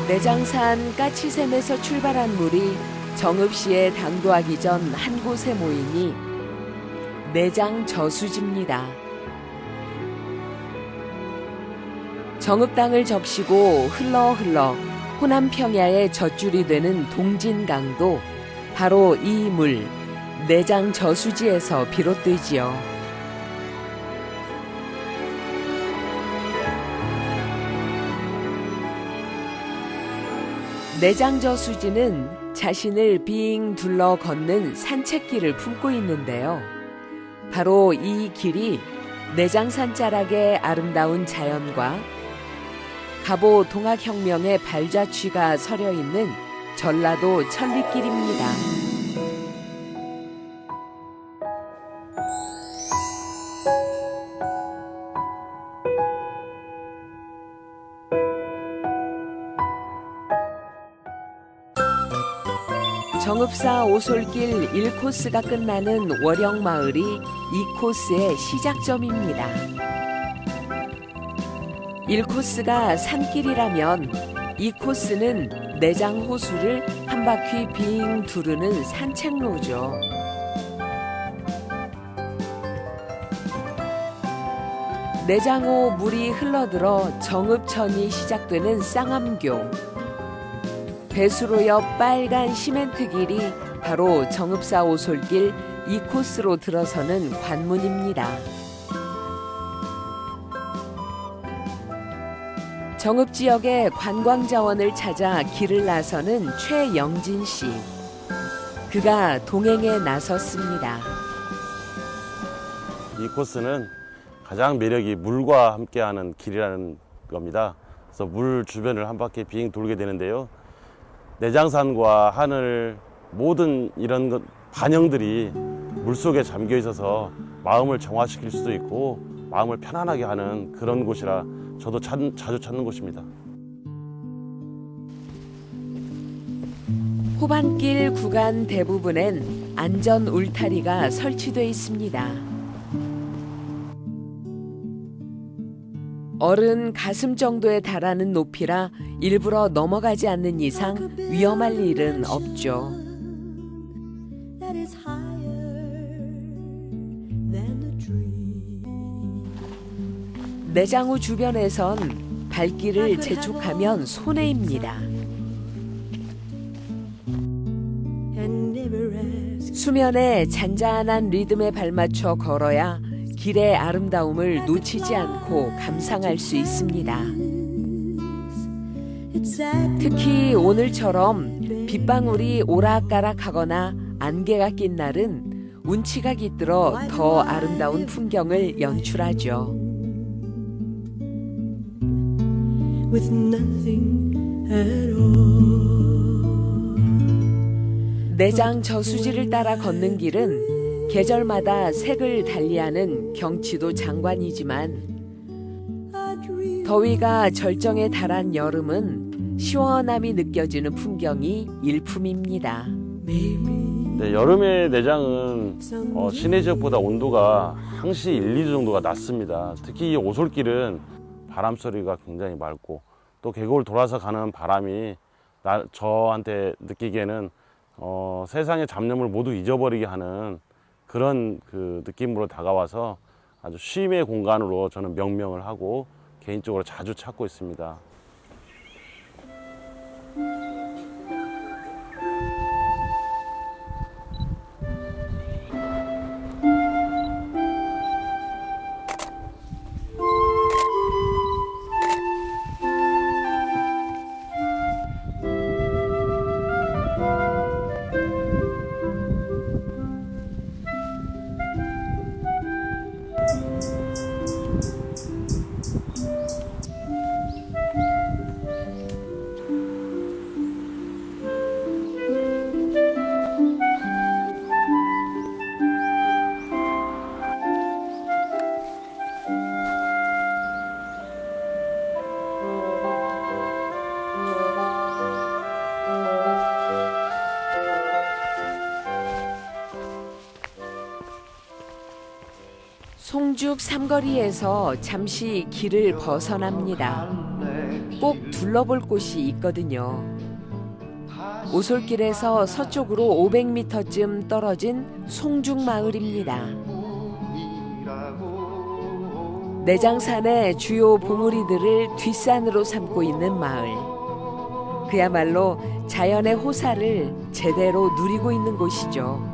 내장산 까치샘에서 출발한 물이 정읍시에 당도하기 전 한 곳에 모이니 내장 저수지입니다. 정읍 땅을 적시고 흘러 호남 평야의 젖줄이 되는 동진강도 바로 이 물, 내장 저수지에서 비롯되지요. 내장 저수지는 자신을 빙 둘러 걷는 산책길을 품고 있는데요. 바로 이 길이 내장산 자락의 아름다운 자연과 갑오 동학혁명의 발자취가 서려 있는 전라도 천리길입니다. 정읍사 오솔길 1코스가 끝나는 월영마을이 2코스의 시작점입니다. 1코스가 산길이라면 2코스는 내장 호수를 한 바퀴 빙 두르는 산책로죠. 내장호 물이 흘러들어 정읍천이 시작되는 쌍암교. 배수로 옆 빨간 시멘트 길이 바로 정읍사 오솔길 2코스로 들어서는 관문입니다. 정읍 지역의 관광자원을 찾아 길을 나서는 최영진 씨. 그가 동행에 나섰습니다. 이 코스는 가장 매력이 물과 함께하는 길이라는 겁니다. 그래서 물 주변을 한 바퀴 빙 돌게 되는데요. 내장산과 하늘 모든 이런 반영들이 물속에 잠겨 있어서 마음을 정화시킬 수도 있고 마음을 편안하게 하는 그런 곳이라 저도 자주 찾는 곳입니다. 호반길 구간 대부분엔 안전 울타리가 설치되어 있습니다. 어른 가슴 정도에 달하는 높이라 일부러 넘어가지 않는 이상 위험할 일은 없죠. 내장호 주변에선 발길을 재촉하면 손해입니다. 수면에 잔잔한 리듬에 발맞춰 걸어야 길의 아름다움을 놓치지 않고 감상할 수 있습니다. 특히 오늘처럼 빗방울이 오락가락하거나 안개가 낀 날은 운치가 깃들어 더 아름다운 풍경을 연출하죠. 내장 저수지를 따라 걷는 길은 계절마다 색을 달리하는 경치도 장관이지만 더위가 절정에 달한 여름은 시원함이 느껴지는 풍경이 일품입니다. 네, 여름의 내장은 시내 지역보다 온도가 항시 1, 2도 정도가 낮습니다. 특히 이 오솔길은 바람 소리가 굉장히 맑고 또 계곡을 돌아서 가는 바람이 저한테 느끼기에는 세상의 잡념을 모두 잊어버리게 하는 그런 그 느낌으로 다가와서 아주 쉼의 공간으로 저는 명명을 하고 개인적으로 자주 찾고 있습니다. 송죽 삼거리에서 잠시 길을 벗어납니다. 꼭 둘러볼 곳이 있거든요. 오솔길에서 서쪽으로 500m쯤 떨어진 송중마을입니다. 내장산의 주요 봉우리들을 뒷산으로 삼고 있는 마을. 그야말로 자연의 호사를 제대로 누리고 있는 곳이죠.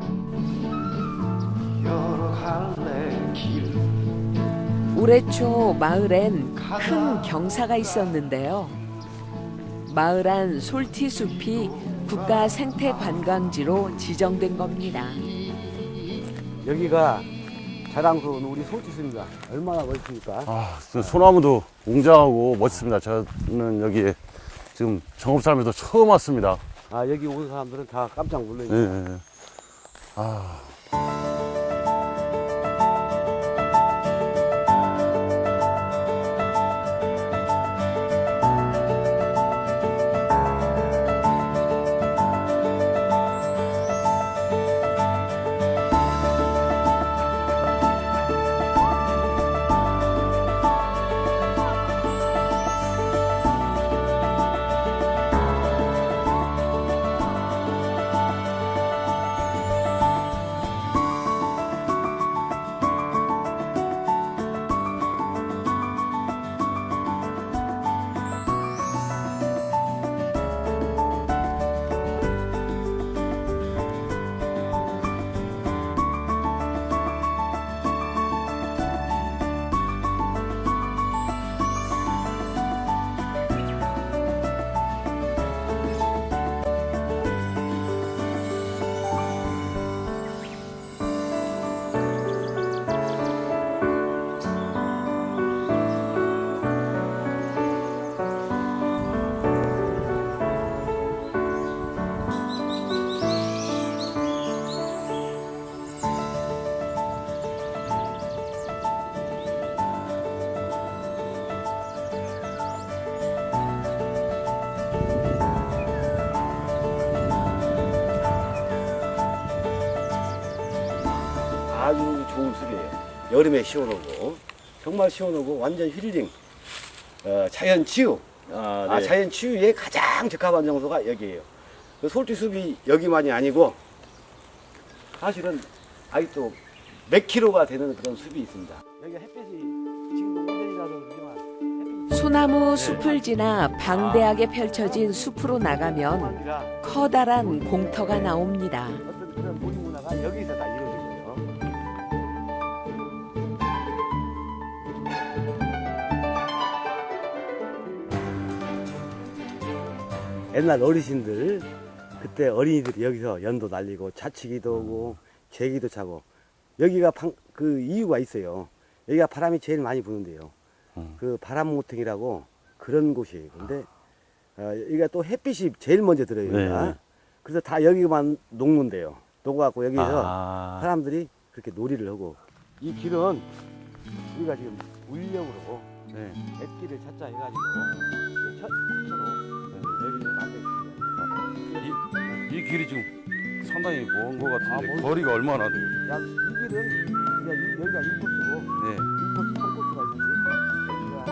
올해 초 마을엔 큰 경사가 있었는데요. 마을 안 솔티숲이 국가 생태 관광지로 지정된 겁니다. 여기가 자랑스러운 우리 솔티숲입니다. 얼마나 멋있습니까? 아, 소나무도 웅장하고 멋있습니다. 저는 여기에 지금 정읍 살면서 처음 왔습니다. 아, 여기 오는 사람들은 다 깜짝 놀라요. 네. 아. 아주 좋은 숲이에요. 여름에 시원하고 정말 시원하고 완전 힐링, 자연 치유. 네. 자연 치유에 가장 적합한 장소가 여기예요. 그 솔티숲이 여기만이 아니고 사실은 아직도 몇 킬로가 되는 그런 숲이 있습니다. 여기 햇빛이 지금도 오전이라서 그렇지만 소나무 숲을 지나 방대하게 펼쳐진 숲으로 나가면 커다란 공터가 나옵니다. 어떤 그런 놀이 문화가 여기서 다 이루어지거든요. 옛날 어르신들 그때 어린이들이 여기서 연도 날리고 자치기도 하고 제기도 차고 여기가 그 이유가 있어요. 여기가 바람이 제일 많이 부는데요. 그 바람 모퉁이라고 그런 곳이에요. 근데 여기가 또 햇빛이 제일 먼저 들어요. 여기가. 네. 그래서 다 여기만 녹는데요. 녹아갖고 여기서 사람들이 그렇게 놀이를 하고 이 길은 우리가 지금 울령으로 네. 갯길을 찾자 해가지고 첫 코스로 여기를 만들었습니다. 이 길이 지금 상당히 먼 것 같은데 먼- 거리가 얼마나 돼요? 약 이 길은 여기가 1코스고 네. 1코스, 3코스가 있는데 여기가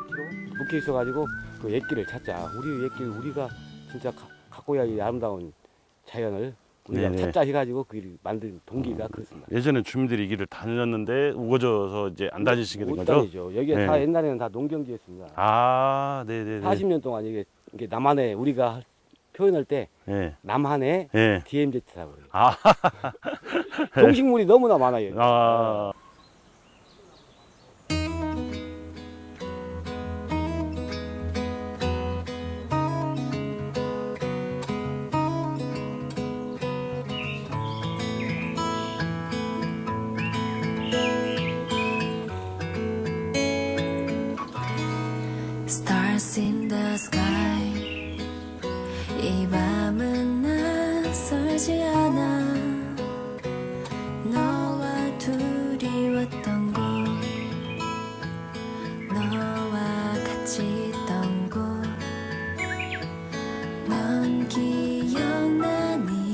1km 묶여 있어가지고 그 옛길을 찾자. 우리 옛길 우리가 진짜 갖고 야이 아름다운 자연을 우리가 네네. 찾자 해가지고 그 길을 만든 동기가 그렇습니다. 예전에 주민들이 이 길을 다녔는데 우거져서 이제 안 다니시게 된 못 거죠? 다니죠. 여기가 네. 다 옛날에는 다 농경지였습니다. 아, 네네네. 40년 동안 이게 남한에 우리가 표현할 때 네. 남한의 네. DMZ라고 그래요. 아, 동식물이 너무나 많아요. 아. Stars in the sky 이 밤은 낯설지 않아 너와 둘이 왔던 곳 너와 같이 있던 곳 넌 기억나니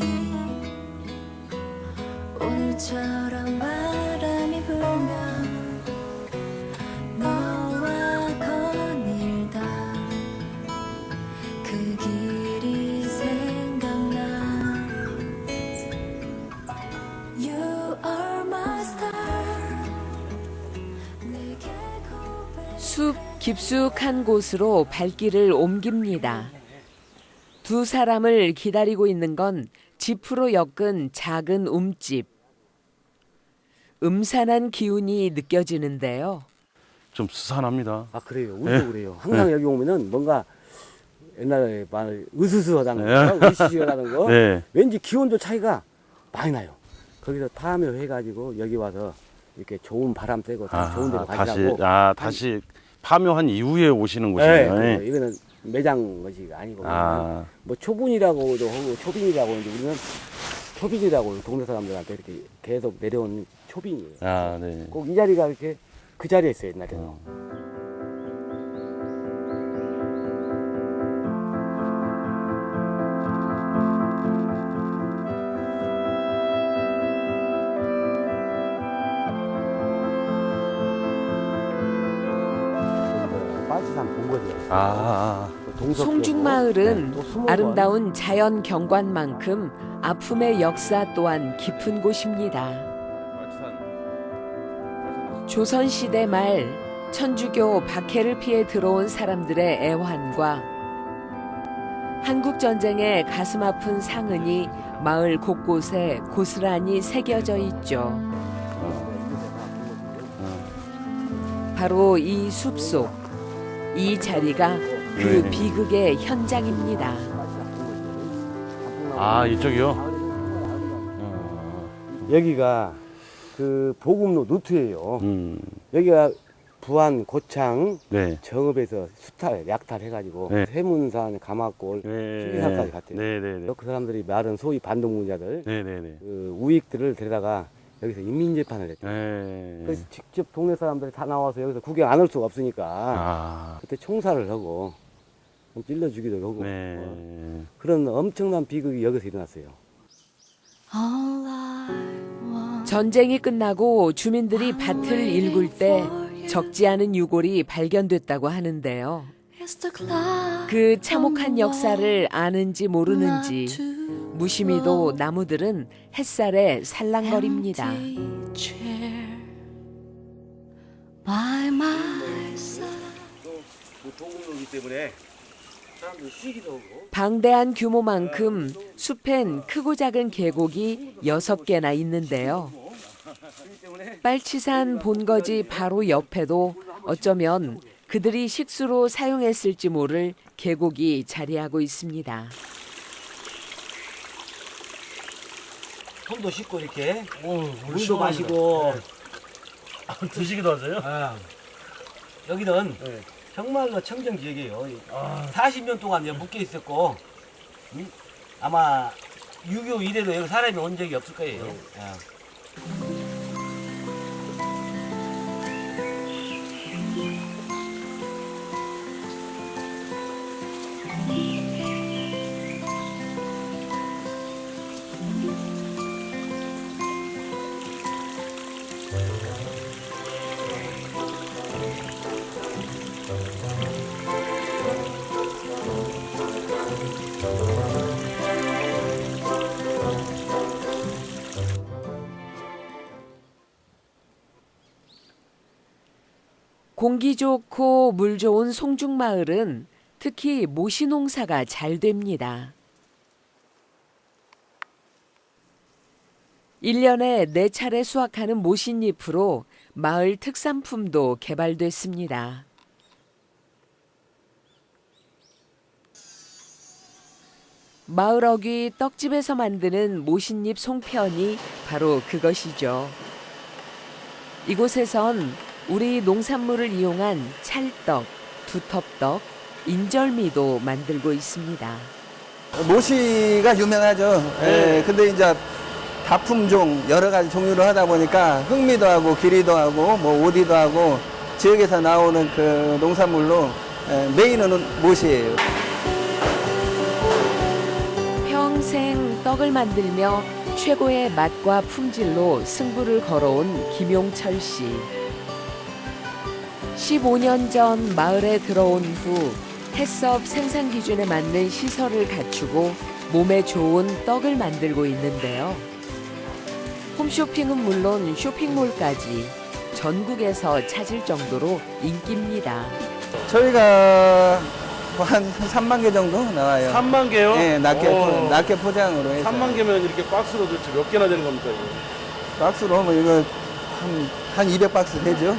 오늘처럼 바람이 불면 너와 거닐다 숲 깊숙한 곳으로 발길을 옮깁니다. 두 사람을 기다리고 있는 건 지프로 엮은 작은 움집. 음산한 기운이 느껴지는데요. 좀 스산합니다. 아 그래요. 우리도 그래요. 항상 여기 오면은 뭔가 옛날에 말 으스스하다는 거, 으시시하다는 거. 네. 왠지 기온도 차이가 많이 나요. 거기서 파묘해가지고 여기 와서 이렇게 좋은 바람 쐬고 좋은 데로 가시라고. 다시 파묘한 이후에 오시는 네, 곳이네요. 그래요. 이거는 매장 것이 아니고 뭐 초분이라고도 하고 초빈이라고 하는데 우리는 초빈이라고 동네 사람들한테 이렇게 계속 내려온 초빈이에요. 네. 꼭 이 자리가 이렇게 그 자리에 있어요 옛날에는. 빨치산 본거리예요. 송중마을은 아름다운 자연 경관만큼 아픔의 역사 또한 깊은 곳입니다. 조선시대 말 천주교 박해를 피해 들어온 사람들의 애환과 한국전쟁의 가슴 아픈 상흔이 마을 곳곳에 고스란히 새겨져 있죠. 바로 이 숲속, 이 자리가 그 비극의 현장입니다. 이쪽이요? 여기가 그 보금로 루트예요. 여기가 부안, 고창, 네. 정읍에서 수탈, 약탈 해가지고 네. 세문산, 가마골, 신기산까지 갔대요. 네네네. 그 사람들이 말은 소위 반동문자들 네네네. 그 우익들을 데려다가 여기서 인민재판을 했대요. 네. 그래서 직접 동네 사람들이 다 나와서 여기서 구경 안 올 수가 없으니까 그때 총살을 하고 찔러 주기도 하고 네. 그런 엄청난 비극이 여기서 일어났어요. 전쟁이 끝나고 주민들이 밭을 일굴 때 적지 않은 유골이 발견됐다고 하는데요. 그 참혹한 역사를 아는지 모르는지 무심히도 나무들은 햇살에 살랑거립니다. 보금로기 때문에 사람들이 쉬기도 하고 방대한 규모만큼 숲엔 크고 작은 계곡이 6개나 있는데요. 빨치산 본거지 바로 옆에도 어쩌면 그들이 식수로 사용했을지 모를 계곡이 자리하고 있습니다. 손도 씻고 이렇게 물도 마시고 드시기도 하세요? 여기는 정말로 청정 지역이에요. 40년 동안 묶여 있었고 아마 6.25 이래로 여기 사람이 온 적이 없을 거예요. 공기 좋고 물 좋은 송중마을은 특히 모시 농사가 잘 됩니다. 1년에 4차례 수확하는 모신잎으로 마을 특산품도 개발됐습니다. 마을 어귀 떡집에서 만드는 모신잎 송편이 바로 그것이죠. 이곳에선 우리 농산물을 이용한 찰떡, 두텁떡, 인절미도 만들고 있습니다. 모시가 유명하죠. 예, 근데 이제 다품종 여러 가지 종류를 하다 보니까 흑미도 하고 기리도 하고 뭐 오디도 하고 지역에서 나오는 그 농산물로 메인은 모시예요. 평생 떡을 만들며 최고의 맛과 품질로 승부를 걸어온 김용철 씨. 15년 전 마을에 들어온 후 해썹 생산 기준에 맞는 시설을 갖추고 몸에 좋은 떡을 만들고 있는데요. 홈쇼핑은 물론 쇼핑몰까지 전국에서 찾을 정도로 인기입니다. 저희가 한 3만 개 정도 나와요. 3만 개요? 네, 낱개 포장으로 해서. 3만 개면 이렇게 박스로 도대체 몇 개나 되는 겁니까, 이거? 박스로 하면 이거 한 200박스 되죠.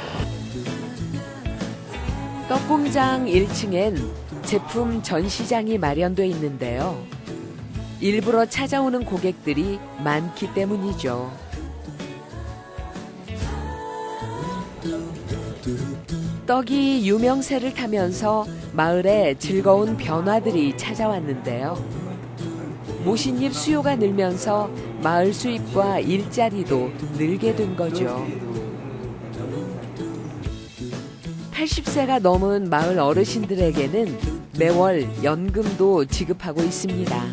떡공장 1층엔 제품 전시장이 마련돼 있는데요. 일부러 찾아오는 고객들이 많기 때문이죠. 떡이 유명세를 타면서 마을에 즐거운 변화들이 찾아왔는데요. 모신잎 수요가 늘면서 마을 수입과 일자리도 늘게 된 거죠. 80세가 넘은 마을 어르신들에게는 매월 연금도 지급하고 있습니다.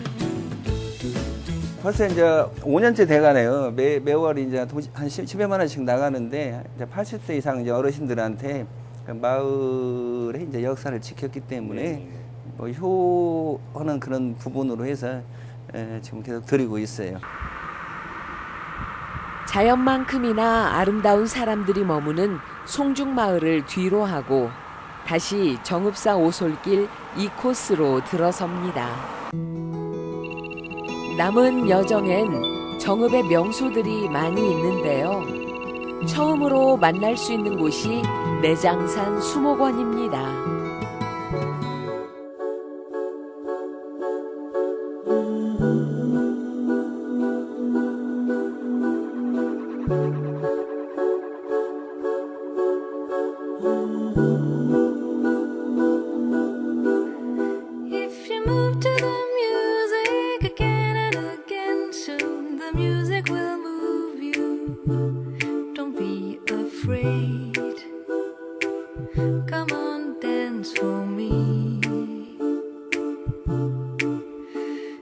벌써 이제 5년째 돼가네요. 매월 이제 한 10여만 원씩 나가는데, 이제 80세 이상 이제 어르신들한테 그 마을의 이제 역사를 지켰기 때문에 뭐 효하는 그런 부분으로 해서 지금 계속 드리고 있어요. 자연만큼이나 아름다운 사람들이 머무는 송중마을을 뒤로 하고 다시 정읍사 오솔길 2코스로 들어섭니다. 남은 여정엔 정읍의 명소들이 많이 있는데요. 처음으로 만날 수 있는 곳이 내장산 수목원입니다. If you move to the music again and again, soon the music will move you. Don't be afraid. Come on, dance for me.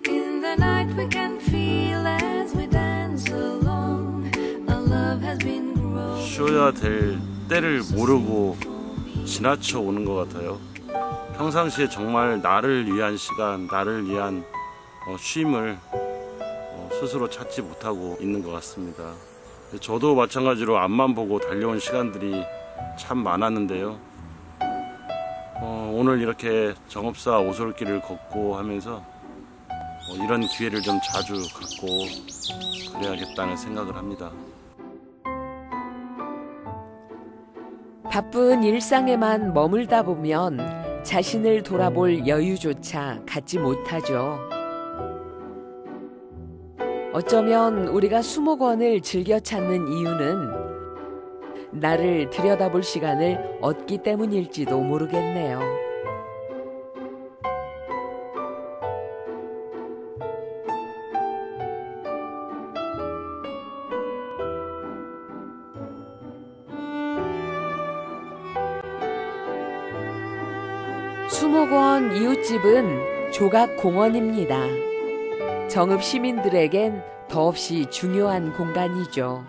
In the night we can feel as we dance along. Our love has been growing. 쉬어야 될 때를 모르고 지나쳐 오는 것 같아요. 평상시에 정말 나를 위한 시간, 나를 위한 쉼을 스스로 찾지 못하고 있는 것 같습니다. 저도 마찬가지로 앞만 보고 달려온 시간들이 참 많았는데요. 오늘 이렇게 정읍사 오솔길을 걷고 하면서 이런 기회를 좀 자주 갖고 그래야겠다는 생각을 합니다. 바쁜 일상에만 머물다 보면 자신을 돌아볼 여유조차 갖지 못하죠. 어쩌면 우리가 수목원을 즐겨 찾는 이유는 나를 들여다볼 시간을 얻기 때문일지도 모르겠네요. 수목원 이웃집은 조각공원입니다. 정읍 시민들에겐 더없이 중요한 공간이죠.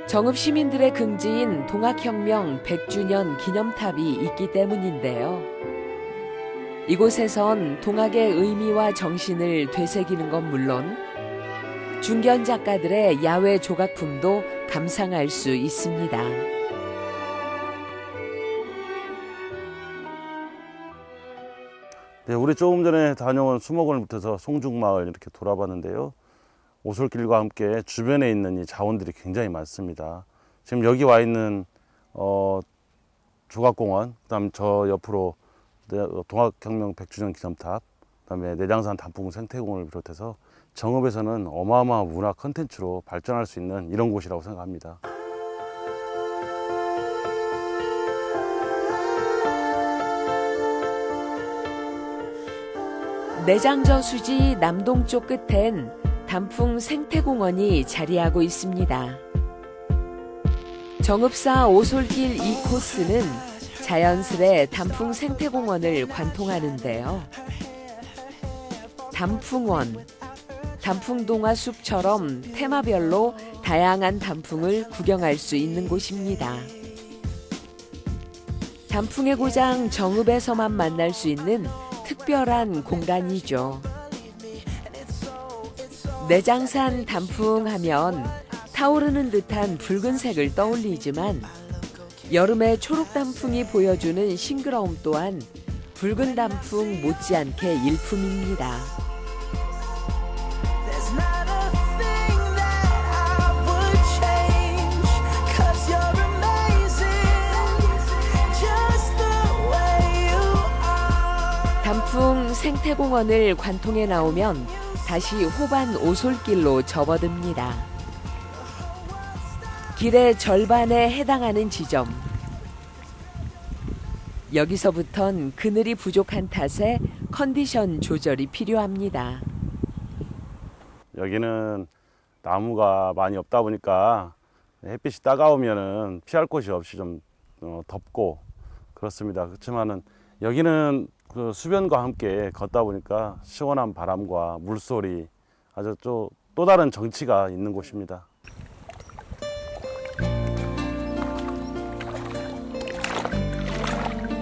정읍 시민들의 긍지인 동학혁명 100주년 기념탑이 있기 때문인데요. 이곳에선 동학의 의미와 정신을 되새기는 건 물론 중견 작가들의 야외 조각품도 감상할 수 있습니다. 네, 우리 조금 전에 다녀온 수목원을 붙여서 송중마을 이렇게 돌아봤는데요. 오솔길과 함께 주변에 있는 이 자원들이 굉장히 많습니다. 지금 여기 와 있는 조각공원, 그다음 저 옆으로 동학혁명 100주년 기념탑, 그다음에 내장산 단풍 생태공원을 비롯해서 정읍에서는 어마어마한 문화 콘텐츠로 발전할 수 있는 이런 곳이라고 생각합니다. 내장저수지 남동쪽 끝엔 단풍 생태공원이 자리하고 있습니다. 정읍사 오솔길 2코스는 자연스레 단풍 생태공원을 관통하는데요. 단풍원, 단풍동화 숲처럼 테마별로 다양한 단풍을 구경할 수 있는 곳입니다. 단풍의 고장 정읍에서만 만날 수 있는 특별한 공간이죠. 내장산 단풍 하면 타오르는 듯한 붉은색을 떠올리지만 여름의 초록 단풍이 보여주는 싱그러움 또한 붉은 단풍 못지않게 일품입니다. There's not a thing that I would change, 'cause you're amazing, just the way you are. 단풍 생태공원을 관통해 나오면 다시 호반 오솔길로 접어듭니다. 길의 절반에 해당하는 지점. 여기서부턴 그늘이 부족한 탓에 컨디션 조절이 필요합니다. 여기는 나무가 많이 없다 보니까 햇빛이 따가우면은 피할 곳이 없이 좀 덥고 그렇습니다. 그렇지만은 여기는 그 수변과 함께 걷다 보니까 시원한 바람과 물소리 아주 또 다른 정취가 있는 곳입니다.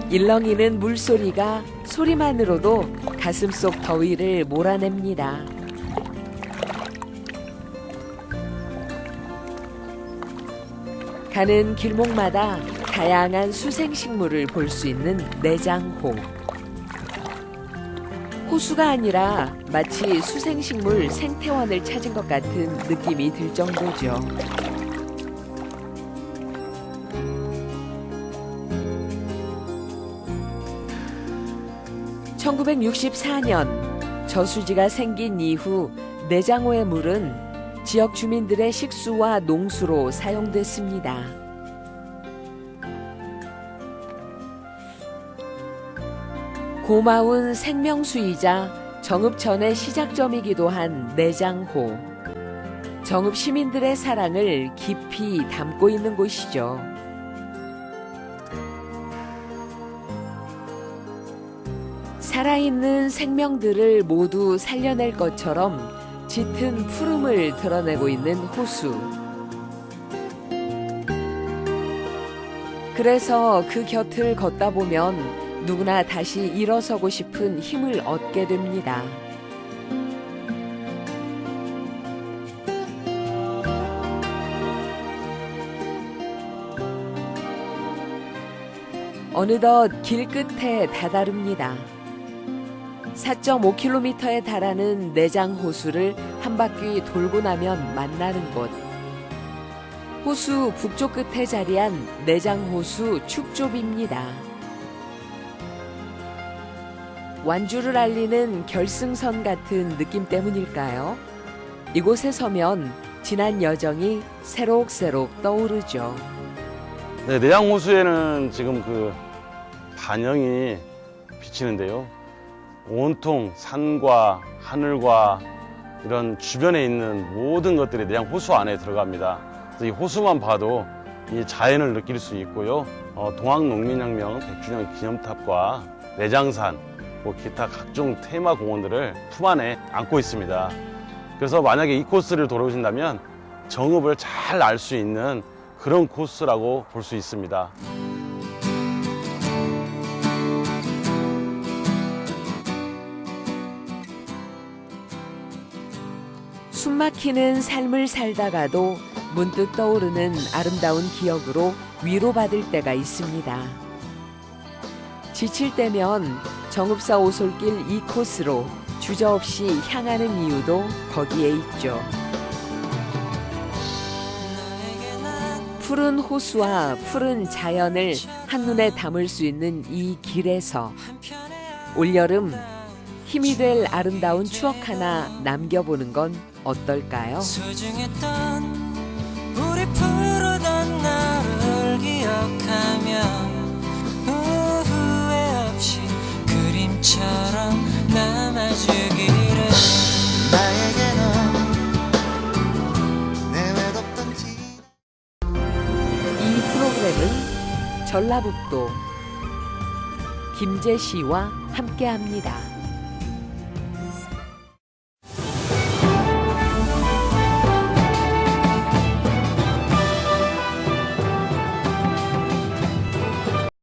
일렁이는 물소리가 소리만으로도 가슴속 더위를 몰아냅니다. 가는 길목마다 다양한 수생식물을 볼 수 있는 내장호. 호수가 아니라 마치 수생식물 생태원을 찾은 것 같은 느낌이 들 정도죠. (1964년) 저수지가 생긴 이후 내장호의 물은 지역 주민들의 식수와 농수로 사용됐습니다. 고마운 생명수이자 정읍전의 시작점이기도 한 내장호. 정읍 시민들의 사랑을 깊이 담고 있는 곳이죠. 살아있는 생명들을 모두 살려낼 것처럼 짙은 푸름을 드러내고 있는 호수. 그래서 그 곁을 걷다 보면 누구나 다시 일어서고 싶은 힘을 얻게 됩니다. 어느덧 길 끝에 다다릅니다. 4.5km에 달하는 내장호수를 한 바퀴 돌고 나면 만나는 곳. 호수 북쪽 끝에 자리한 내장호수 축조비입니다. 완주를 알리는 결승선 같은 느낌 때문일까요? 이곳에 서면 지난 여정이 새록새록 떠오르죠. 네, 내장호수에는 지금 그 반영이 비치는데요. 온통 산과 하늘과 이런 주변에 있는 모든 것들이 내장호수 안에 들어갑니다. 그래서 이 호수만 봐도 이 자연을 느낄 수 있고요. 동학농민혁명 100주년 기념탑과 내장산, 기타 각종 테마 공원들을 품 안에 안고 있습니다. 그래서 만약에 이 코스를 돌아오신다면 정읍을 잘 알 수 있는 그런 코스라고 볼 수 있습니다. 숨막히는 삶을 살다가도 문득 떠오르는 아름다운 기억으로 위로받을 때가 있습니다. 지칠 때면 정읍사 오솔길 이 코스로 주저없이 향하는 이유도 거기에 있죠. 푸른 호수와 푸른 자연을 한눈에 담을 수 있는 이 길에서 올여름 힘이 될 아름다운 추억 하나 남겨보는 건 어떨까요? 소중했던 우리 푸르던 나를 기억하며 후회 없이 그림처럼 남아주기를. 나에게는 내 외롭던 이 프로그램은 전라북도 김제시와 함께합니다.